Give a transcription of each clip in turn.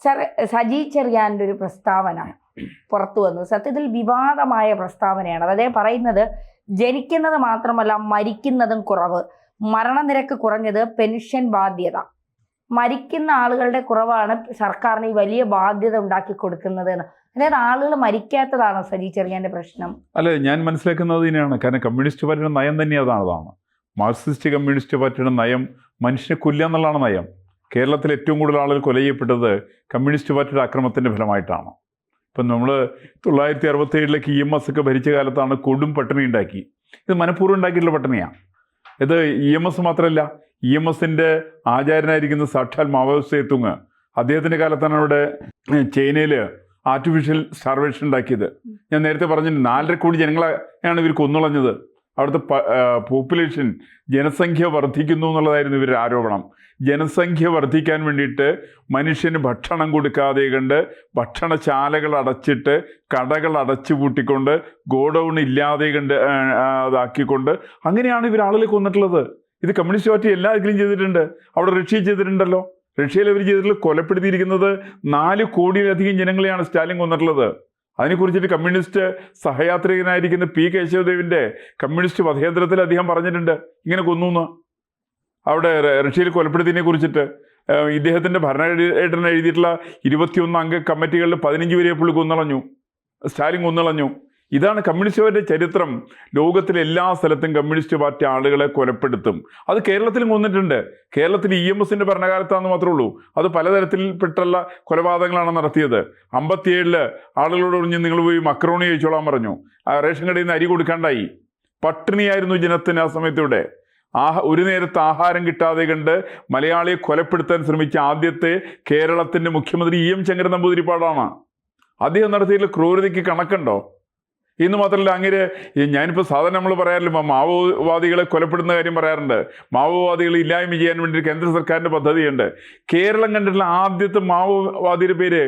Sir, Saji ചെറിയാൻ്റെ ഒരു പ്രസ്താവന പുറത്തു വന്നു. സത്യത്തിൽ വിവാദമായ പ്രസ്താവനയാണ്. അദ്ദേഹം പറയുന്നത് ജനിക്കുന്നത് മാത്രമല്ല മരിക്കുന്നതും കുറവ്, മരണനിരക്ക് കുറഞ്ഞത് പെൻഷൻ ബാധ്യത, മരിക്കുന്ന ആളുകളുടെ കുറവാണ് സർക്കാരിന് ഈ വലിയ ബാധ്യത ഉണ്ടാക്കി കൊടുക്കുന്നത് എന്ന്. അതായത് ആളുകൾ മരിക്കാത്തതാണോ സജി ചെറിയാൻ്റെ പ്രശ്നം? അല്ല, ഞാൻ മനസ്സിലാക്കുന്നത് തന്നെയാണ്. കാരണം കമ്മ്യൂണിസ്റ്റ് പാർട്ടിയുടെ നയം തന്നെ അതാണ്. മാർക്സിസ്റ്റ് കമ്മ്യൂണിസ്റ്റ് പാർട്ടിയുടെ നയം മനുഷ്യനെ കൊല്ലുക എന്നുള്ളതാണ് നയം. കേരളത്തിൽ ഏറ്റവും കൂടുതൽ ആളുകൾ കൊല ചെയ്യപ്പെട്ടത് കമ്മ്യൂണിസ്റ്റ് പാർട്ടിയുടെ അക്രമത്തിൻ്റെ ഫലമായിട്ടാണ്. ഇപ്പം നമ്മൾ 1967 EMS ഒക്കെ ഭരിച്ച കാലത്താണ് കൊടും പട്ടിണി ഉണ്ടാക്കി. ഇത് മനഃപൂർവ്വം ഉണ്ടാക്കിയിട്ടുള്ള പട്ടിണിയാണ്. ഇത് EMS മാത്രമല്ല, EMSൻ്റെ ആചാര്യനായിരിക്കുന്ന സാക്ഷാൽ മാവോ സേതുങ്, അദ്ദേഹത്തിൻ്റെ കാലത്താണ് ഇവിടെ ചൈനയിൽ ആർട്ടിഫിഷ്യൽ സ്റ്റാർവേഷൻ ഉണ്ടാക്കിയത്. ഞാൻ നേരത്തെ പറഞ്ഞിട്ട് 4.5 കോടി ജനങ്ങളെയാണ് ഇവർ കൊന്നുളഞ്ഞത്. അവിടുത്തെ പോപ്പുലേഷൻ, ജനസംഖ്യ വർദ്ധിക്കുന്നു എന്നുള്ളതായിരുന്നു ഇവരുടെ ആരോപണം. ജനസംഖ്യ വർദ്ധിക്കാൻ വേണ്ടിയിട്ട് മനുഷ്യന് ഭക്ഷണം കൊടുക്കാതെ കണ്ട്, ഭക്ഷണശാലകൾ അടച്ചിട്ട്, കടകൾ അടച്ചു പൂട്ടിക്കൊണ്ട്, ഗോഡൗൺ ഇല്ലാതെ കണ്ട് അതാക്കിക്കൊണ്ട്, അങ്ങനെയാണ് ഇവർ ആളുകളെ കൊന്നിട്ടുള്ളത്. ഇത് കമ്മ്യൂണിസ്റ്റ് പാർട്ടി എല്ലാ ഇതിലും ചെയ്തിട്ടുണ്ട്. അവിടെ റഷ്യ ചെയ്തിട്ടുണ്ടല്ലോ. റഷ്യയിൽ അവർ ചെയ്തിട്ടുള്ള കൊലപ്പെടുത്തിയിരിക്കുന്നത് 4 കോടിയിലധികം ജനങ്ങളെയാണ് സ്റ്റാലിൻ കൊന്നിട്ടുള്ളത്. അതിനെക്കുറിച്ചിട്ട് കമ്മ്യൂണിസ്റ്റ് സഹയാത്രികനായിരിക്കുന്ന P. കേശവദേവിൻ്റെ കമ്മ്യൂണിസ്റ്റ് പഥേന്ദ്രത്തിൽ അദ്ദേഹം പറഞ്ഞിട്ടുണ്ട് ഇങ്ങനെ കൊന്നു എന്ന്. അവിടെ റഷ്യയിൽ കൊലപ്പെടുത്തിയതിനെ കുറിച്ചിട്ട് ഇദ്ദേഹത്തിൻ്റെ ഭരണഘടന എഴുതിയിട്ടുള്ള 21 അംഗ കമ്മിറ്റികളിൽ 15 പേരെ പുള്ളി കൊന്നളഞ്ഞു, സ്റ്റാലിൻ കൊന്നളഞ്ഞു. ഇതാണ് കമ്മ്യൂണിസ്റ്റ് പാർട്ടിയുടെ ചരിത്രം. ലോകത്തിലെ എല്ലാ സ്ഥലത്തും കമ്മ്യൂണിസ്റ്റ് പാർട്ടി ആളുകളെ കൊലപ്പെടുത്തും. അത് കേരളത്തിലും കൊന്നിട്ടുണ്ട്. കേരളത്തിൽ EMSൻ്റെ ഭരണകാലത്താണെന്ന് മാത്രമേ ഉള്ളൂ. അത് പലതരത്തിൽപ്പെട്ടുള്ള കൊലപാതകങ്ങളാണ് നടത്തിയത്. 57 ആളുകളോട് പറഞ്ഞ് നിങ്ങൾ പോയി മക്രോണി കഴിച്ചോളാൻ പറഞ്ഞു. റേഷൻ കടയിൽ നിന്ന് അരി കൊടുക്കാണ്ടായി. പട്ടിണിയായിരുന്നു ജനത്തിന് ആ സമയത്തൂടെ. ഒരു നേരത്തെ ആഹാരം കിട്ടാതെ കണ്ട് മലയാളിയെ കൊലപ്പെടുത്താൻ ശ്രമിച്ച ആദ്യത്തെ കേരളത്തിൻ്റെ മുഖ്യമന്ത്രി EM ശങ്കരൻ നമ്പൂതിരിപ്പാടാണ്. അദ്ദേഹം നടത്തിയിട്ടുള്ള ക്രൂരതയ്ക്ക് കണക്കുണ്ടോ? ഇന്ന് മാത്രമല്ല, അങ്ങനെ ഞാനിപ്പോൾ സാധാരണ നമ്മൾ പറയാറില്ല, മാവോവാദികളെ കൊലപ്പെടുന്ന കാര്യം പറയാറുണ്ട്. മാവോവാദികളെ ഇല്ലായ്മ ചെയ്യാൻ വേണ്ടി കേന്ദ്ര സർക്കാരിൻ്റെ പദ്ധതിയുണ്ട്. കേരളം കണ്ടിട്ടുള്ള ആദ്യത്തെ മാവോവാദിയുടെ പേര്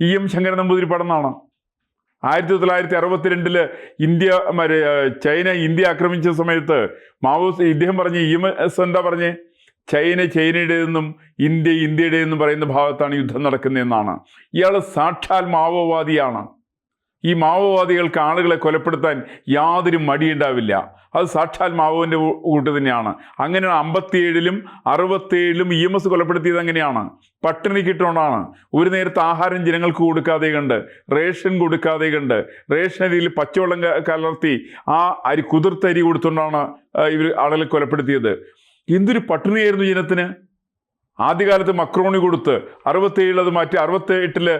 EM ശങ്കരൻ നമ്പൂതിരിപ്പാടെന്നാണ്. 1962 ചൈന ഇന്ത്യ ആക്രമിച്ച സമയത്ത് ഇദ്ദേഹം പറഞ്ഞ് EMS എന്താ പറഞ്ഞേ? ചൈനയുടേതെന്നും ഇന്ത്യ ഇന്ത്യയുടേതെന്നും പറയുന്ന ഭാഗത്താണ് യുദ്ധം നടക്കുന്നതെന്നാണ്. ഇയാൾ സാക്ഷാൽ മാവോവാദിയാണ്. ഈ മാവോവാദികൾക്ക് ആളുകളെ കൊലപ്പെടുത്താൻ യാതൊരു മടിയുണ്ടാവില്ല. അത് സാക്ഷാൽ മാവോവിൻ്റെ കൂട്ട് തന്നെയാണ്. അങ്ങനെയാണ് 57-ലും 67-ലും EMS കൊലപ്പെടുത്തിയത്. അങ്ങനെയാണ്, പട്ടിണി കിട്ടുകൊണ്ടാണ്. ഒരു നേരത്തെ ആഹാരം ജനങ്ങൾക്ക് കൊടുക്കാതെ കണ്ട്, റേഷൻ കൊടുക്കാതെ കണ്ട്, റേഷൻ അരിയിൽ പച്ചവെള്ളം കലർത്തി ആ അരി കുതിർത്തരി കൊടുത്തുകൊണ്ടാണ് ഇവർ ആളുകളെ കൊലപ്പെടുത്തിയത്. എന്തൊരു പട്ടിണിയായിരുന്നു ജനത്തിന്. ആദ്യകാലത്ത് മക്രോണി കൊടുത്ത് 67 അത് മാറ്റി 68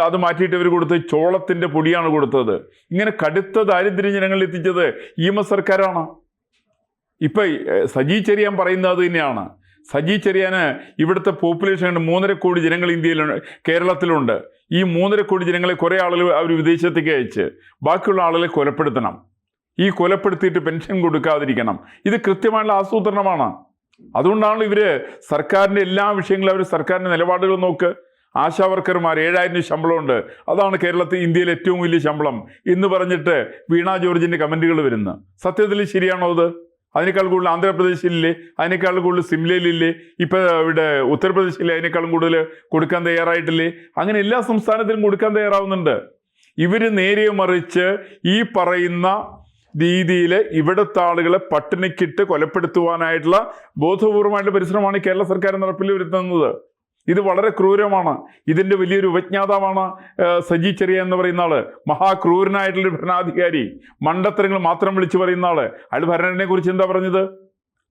അത് മാറ്റിയിട്ട് ഇവർ കൊടുത്ത് ചോളത്തിൻ്റെ പൊടിയാണ് കൊടുത്തത്. ഇങ്ങനെ കടുത്ത ദാരിദ്ര്യം ജനങ്ങളിൽ എത്തിച്ചത് EMS സർക്കാരാണ്. ഇപ്പം സജി ചെറിയാൻ പറയുന്നത് അത് തന്നെയാണ്. സജി ചെറിയാന് ഇവിടുത്തെ പോപ്പുലേഷൻ 3.5 കോടി ജനങ്ങൾ കേരളത്തിലുണ്ട്. ഈ 3.5 കോടി ജനങ്ങളെ കുറേ ആളുകൾ അവർ വിദേശത്തേക്ക് അയച്ച് ബാക്കിയുള്ള ആളുകളെ കൊലപ്പെടുത്തണം. ഈ കൊലപ്പെടുത്തിയിട്ട് പെൻഷൻ കൊടുക്കാതിരിക്കണം. ഇത് കൃത്യമായുള്ള ആസൂത്രണമാണ്. അതുകൊണ്ടാണ് ഇവര് സർക്കാരിൻ്റെ എല്ലാ വിഷയങ്ങളും അവർ സർക്കാരിൻ്റെ നിലപാടുകൾ നോക്ക്. ആശാവർക്കർമാർ 7000 ശമ്പളമുണ്ട്, അതാണ് കേരളത്തിൽ ഇന്ത്യയിലെ ഏറ്റവും വലിയ ശമ്പളം എന്ന് പറഞ്ഞിട്ട് വീണ ജോർജിൻ്റെ കമൻറ്റുകൾ വരുന്നു. സത്യത്തിൽ ശരിയാണോ അത്? അതിനേക്കാൾ കൂടുതൽ ആന്ധ്രാപ്രദേശിലില്ലേ? അതിനേക്കാൾ കൂടുതൽ സിംലയിലില്ലേ? ഇപ്പം ഇവിടെ ഉത്തർപ്രദേശിലെ അതിനേക്കാളും കൂടുതൽ കൊടുക്കാൻ തയ്യാറായിട്ടില്ലേ? അങ്ങനെ എല്ലാ സംസ്ഥാനത്തിലും കൊടുക്കാൻ തയ്യാറാവുന്നുണ്ട്. ഇവർ നേരെ മറിച്ച് ഈ പറയുന്ന രീതിയിൽ ഇവിടുത്തെ ആളുകളെ പട്ടിണിക്കിട്ട് കൊലപ്പെടുത്തുവാനായിട്ടുള്ള ബോധപൂർവമായിട്ടുള്ള പരിശ്രമമാണ് കേരള സർക്കാർ നടപ്പിൽ വരുത്തുന്നത്. ഇത് വളരെ ക്രൂരമാണ്. ഇതിൻ്റെ വലിയൊരു ഉപജ്ഞാതാവാണ് സജി ചെറിയാൻ എന്ന് പറയുന്ന ആള്. മഹാക്രൂരനായിട്ടുള്ളൊരു ഭരണാധികാരി, മണ്ടത്തരങ്ങൾ മാത്രം വിളിച്ചു പറയുന്ന ആള്. അയാൾ ഭരണഘടനയെ കുറിച്ച് എന്താ പറഞ്ഞത്?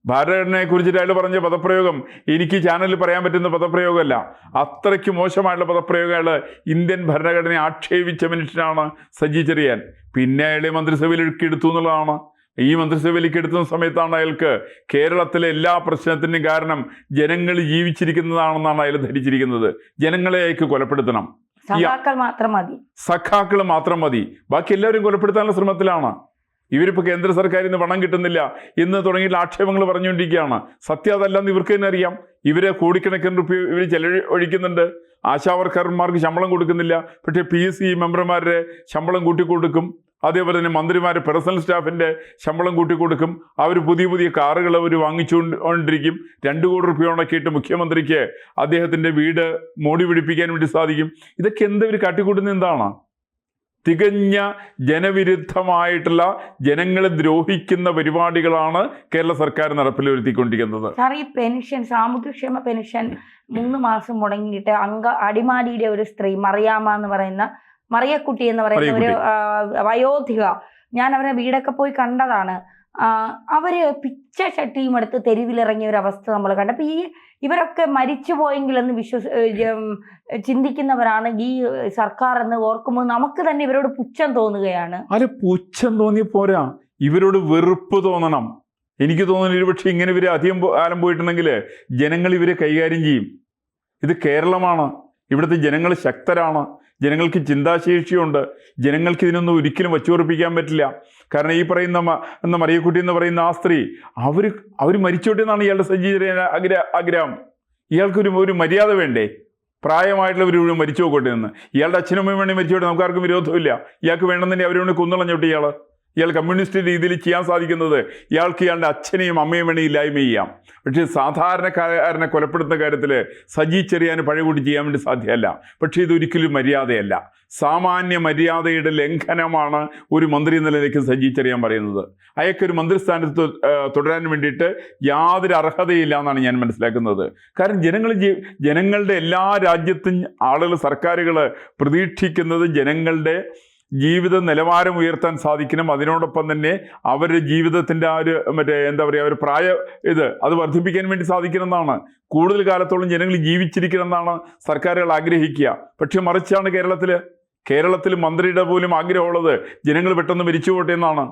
ഭരണഘടനയെ കുറിച്ചിട്ട് അയാൾ പറഞ്ഞ പദപ്രയോഗം എനിക്ക് ചാനലിൽ പറയാൻ പറ്റുന്ന പദപ്രയോഗമല്ല. അത്രയ്ക്ക് മോശമായിട്ടുള്ള പദപ്രയോഗം. അയാൾ ഇന്ത്യൻ ഭരണഘടനയെ ആക്ഷേപിച്ച മനുഷ്യനാണ് സജി ചെറിയാൻ. പിന്നെ അയാളെ മന്ത്രിസഭയിലേക്ക് എടുത്തു എന്നുള്ളതാണ്. ഈ മന്ത്രിസഭയിലേക്ക് എടുത്തുന്ന സമയത്താണ് അയാൾക്ക് കേരളത്തിലെ എല്ലാ പ്രശ്നത്തിനും കാരണം ജനങ്ങൾ ജീവിച്ചിരിക്കുന്നതാണെന്നാണ് അയാൾ ധരിച്ചിരിക്കുന്നത്. ജനങ്ങളെ അയാൾക്ക് കൊലപ്പെടുത്തണം, സഖാക്കൾ മാത്രം മതി, ബാക്കി എല്ലാവരും കൊലപ്പെടുത്താനുള്ള ശ്രമത്തിലാണ്. ഇവരിപ്പോൾ കേന്ദ്ര സർക്കാരിൽ നിന്ന് പണം കിട്ടുന്നില്ല എന്ന് തുടങ്ങിയിട്ടുള്ള ആക്ഷേപങ്ങൾ പറഞ്ഞുകൊണ്ടിരിക്കുകയാണ്. സത്യം അതല്ലെന്ന് ഇവർക്ക് തന്നെ അറിയാം. ഇവരെ കോടിക്കണക്കിന് രൂപ ഇവർ ചെലവഴിക്കുന്നുണ്ട്. ആശാവർക്കർമാർക്ക് ശമ്പളം കൊടുക്കുന്നില്ല, പക്ഷേ PSC മെമ്പർമാരുടെ ശമ്പളം കൂട്ടിക്കൊടുക്കും. അതേപോലെ തന്നെ മന്ത്രിമാർ പേഴ്സണൽ സ്റ്റാഫിൻ്റെ ശമ്പളം കൂട്ടിക്കൊടുക്കും. അവർ പുതിയ പുതിയ കാറുകൾ അവർ വാങ്ങിച്ചുകൊണ്ടിരിക്കും. 2 കോടി രൂപ ഉണക്കിയിട്ട് മുഖ്യമന്ത്രിക്ക് അദ്ദേഹത്തിൻ്റെ വീട് മോടി പിടിപ്പിക്കാൻ വേണ്ടി സാധിക്കും. ഇതൊക്കെ എന്തൊരു കാട്ടിക്കൂട്ടുന്ന എന്താണ്? തികഞ്ഞ ജനവിരുദ്ധമായിട്ടുള്ള, ജനങ്ങളെ ദ്രോഹിക്കുന്ന പരിപാടികളാണ് കേരള സർക്കാർ നടപ്പിൽ വരുത്തിക്കൊണ്ടിരിക്കുന്നത്. സാർ, ഈ പെൻഷൻ, സാമൂഹ്യക്ഷേമ പെൻഷൻ 3 മാസം മുടങ്ങിയിട്ട് അടിമാലിയിലെ ഒരു സ്ത്രീ മറിയക്കുട്ടി എന്ന് പറയുന്ന ഒരു വയോധിക, ഞാൻ അവരെ വീടൊക്കെ പോയി കണ്ടതാണ്. അവര് പിച്ച ചട്ടിയും എടുത്ത് തെരുവിലിറങ്ങിയ ഒരു അവസ്ഥ നമ്മൾ കണ്ടു. അപ്പൊ ഇവരൊക്കെ മരിച്ചു പോയെങ്കിലെന്ന് ചിന്തിക്കുന്നവരാണ് ഈ സർക്കാർ എന്ന് ഓർക്കുമ്പോൾ നമുക്ക് തന്നെ ഇവരോട് പുച്ഛം തോന്നുകയാണ്. അല്ല, പുച്ഛം തോന്നിയ പോരാ, ഇവരോട് വെറുപ്പ് തോന്നണം. എനിക്ക് തോന്നുന്നു ഒരുപക്ഷെ ഇങ്ങനെ ഇവര് അധികം കാലം പോയിട്ടുണ്ടെങ്കിൽ ജനങ്ങൾ ഇവരെ കൈകാര്യം ചെയ്യും. ഇത് കേരളമാണ്, ഇവിടുത്തെ ജനങ്ങൾ ശക്തരാണ്, ജനങ്ങൾക്ക് ചിന്താശേഷിയുണ്ട്. ജനങ്ങൾക്ക് ഇതിനൊന്നും ഒരിക്കലും വച്ചുറപ്പിക്കാൻ പറ്റില്ല. കാരണം ഈ പറയുന്ന മറിയക്കുട്ടി എന്ന് പറയുന്ന ആ സ്ത്രീ അവർ മരിച്ചോട്ടെ എന്നാണ് ഇയാളുടെ സജ്ജീകരണ ആഗ്രഹം. ഇയാൾക്കൊരു മര്യാദ വേണ്ടേ? പ്രായമായിട്ടുള്ളവർ മരിച്ചു പോകട്ടെ എന്ന്. ഇയാളുടെ അച്ഛനും അമ്മയും വേണ്ടി മരിച്ചോട്ടെ, നമുക്ക് ആർക്കും വിരോധമില്ല. ഇയാൾക്ക് വേണമെന്നുണ്ടെങ്കിൽ അവരെ വേണ്ടി കൊന്നുകളഞ്ഞോട്ടെ. ഇയാൾ കമ്മ്യൂണിസ്റ്റ് രീതിയിൽ ചെയ്യാൻ സാധിക്കുന്നത് ഇയാൾക്ക് ഇയാളുടെ അച്ഛനെയും അമ്മയും വേണ്ടി ഇല്ലായ്മ ചെയ്യാം. പക്ഷേ സാധാരണക്കാരനെ കൊലപ്പെടുത്തുന്ന കാര്യത്തിൽ സജി ചെറിയാൻ പഴകൂടി ചെയ്യാൻ വേണ്ടി സാധ്യമല്ല. പക്ഷേ ഇതൊരിക്കലും മര്യാദയല്ല, സാമാന്യ മര്യാദയുടെ ലംഘനമാണ് ഒരു മന്ത്രി എന്ന നിലയ്ക്ക് സജി ചെറിയാൻ പറയുന്നത്. അയാൾക്കൊരു മന്ത്രിസ്ഥാനത്ത് തുടരാൻ വേണ്ടിയിട്ട് യാതൊരു അർഹതയില്ല എന്നാണ് ഞാൻ മനസ്സിലാക്കുന്നത്. കാരണം ജനങ്ങളുടെ എല്ലാ രാജ്യത്തും ആളുകൾ, സർക്കാരുകൾ പ്രതീക്ഷിക്കുന്നത് ജനങ്ങളുടെ ജീവിത നിലവാരം ഉയർത്താൻ സാധിക്കണം. അതിനോടൊപ്പം തന്നെ അവരുടെ ജീവിതത്തിൻ്റെ ആ ഒരു അത് വർദ്ധിപ്പിക്കാൻ വേണ്ടി സാധിക്കണം എന്നാണ്. കൂടുതൽ കാലത്തോളം ജനങ്ങൾ ജീവിച്ചിരിക്കണം എന്നാണ് സർക്കാരുകൾ ആഗ്രഹിക്കുക. പക്ഷെ മറിച്ചാണ് കേരളത്തിൽ മന്ത്രിയുടെ പോലും ആഗ്രഹമുള്ളത് ജനങ്ങൾ പെട്ടെന്ന് മരിച്ചു പോട്ടെ എന്നാണ്.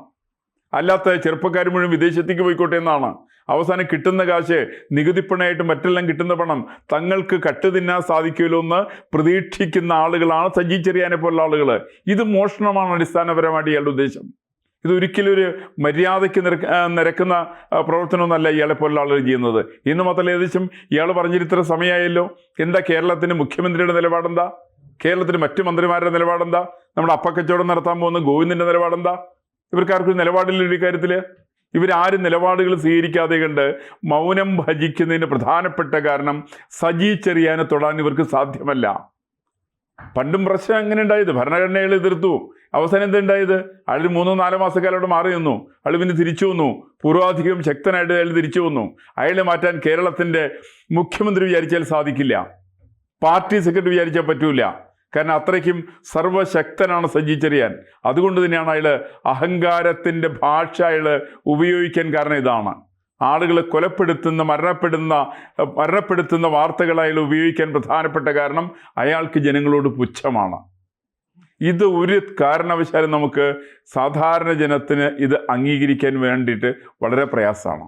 അല്ലാത്ത ചെറുപ്പക്കാർ മുഴുവൻ വിദേശത്തേക്ക് പോയിക്കോട്ടെ എന്നാണ്. അവസാനം കിട്ടുന്ന കാശ്, നികുതിപ്പണമായിട്ട് മറ്റെല്ലാം കിട്ടുന്ന പണം തങ്ങൾക്ക് കട്ട് തിന്നാൻ സാധിക്കുമല്ലോ എന്ന് പ്രതീക്ഷിക്കുന്ന ആളുകളാണ് സജി ചെറിയാനെ പോലുള്ള ആളുകൾ. ഇത് മോഷണമാണ് അടിസ്ഥാനപരമായിട്ട് ഇയാളുടെ ഉദ്ദേശം. ഇതൊരിക്കലും ഒരു മര്യാദയ്ക്ക് നിരക്കുന്ന പ്രവർത്തനമൊന്നുമല്ല ഇയാളെ പോലുള്ള ആളുകൾ ചെയ്യുന്നത്. ഇന്ന് മാത്രമല്ല, ഏകദേശം ഇയാൾ പറഞ്ഞിട്ട് ഇത്ര സമയമായല്ലോ. എന്താ കേരളത്തിൻ്റെ മുഖ്യമന്ത്രിയുടെ നിലപാടെന്താ? കേരളത്തിലെ മറ്റു മന്ത്രിമാരുടെ നിലപാടെന്താ? നമ്മുടെ അപ്പക്കച്ചവടം നടത്താൻ പോകുന്ന ഗോവിന്ദൻ്റെ നിലപാടെന്താ? ഇവർക്കാർക്കും നിലപാടില്ല ഈ കാര്യത്തിൽ. ഇവരാരും നിലപാടുകൾ സ്വീകരിക്കാതെ കണ്ട് മൗനം ഭജിക്കുന്നതിന് പ്രധാനപ്പെട്ട കാരണം സജി ചെറിയാനെ തൊടാൻ ഇവർക്ക് സാധ്യമല്ല. പണ്ടും പ്രശ്നം എങ്ങനെ ഉണ്ടായത്? ഭരണഘടനകൾ എതിർത്തു. അവസാനം എന്തുണ്ടായത്? അയാൾ 3-4 മാസക്കാലം അവിടെ മാറി നിന്നു. അയാൾ പിന്നെ തിരിച്ചു വന്നു. പൂർവാധികം ശക്തനായിട്ട് അയാൾ തിരിച്ചു വന്നു. അയാളെ മാറ്റാൻ കേരളത്തിൻ്റെ മുഖ്യമന്ത്രി വിചാരിച്ചാൽ സാധിക്കില്ല, പാർട്ടി സെക്രട്ടറി വിചാരിച്ചാൽ പറ്റൂല. കാരണം അത്രയ്ക്കും സർവശക്തനാണ് സജി ചെറിയാൻ. അതുകൊണ്ട് തന്നെയാണ് അയാൾ അഹങ്കാരത്തിൻ്റെ ഭാഷ അയാൾ ഉപയോഗിക്കാൻ കാരണം ഇതാണ്. ആളുകളെ കൊലപ്പെടുത്തുന്ന മരണപ്പെടുത്തുന്ന വാർത്തകൾ അയാൾ ഉപയോഗിക്കാൻ പ്രധാനപ്പെട്ട കാരണം അയാൾക്ക് ജനങ്ങളോട് പുച്ഛമാണ്. ഇത് ഒരു കാരണവശാലും നമുക്ക് സാധാരണ ജനത്തിന് ഇത് അംഗീകരിക്കാൻ വേണ്ടിയിട്ട് വളരെ പ്രയാസമാണ്.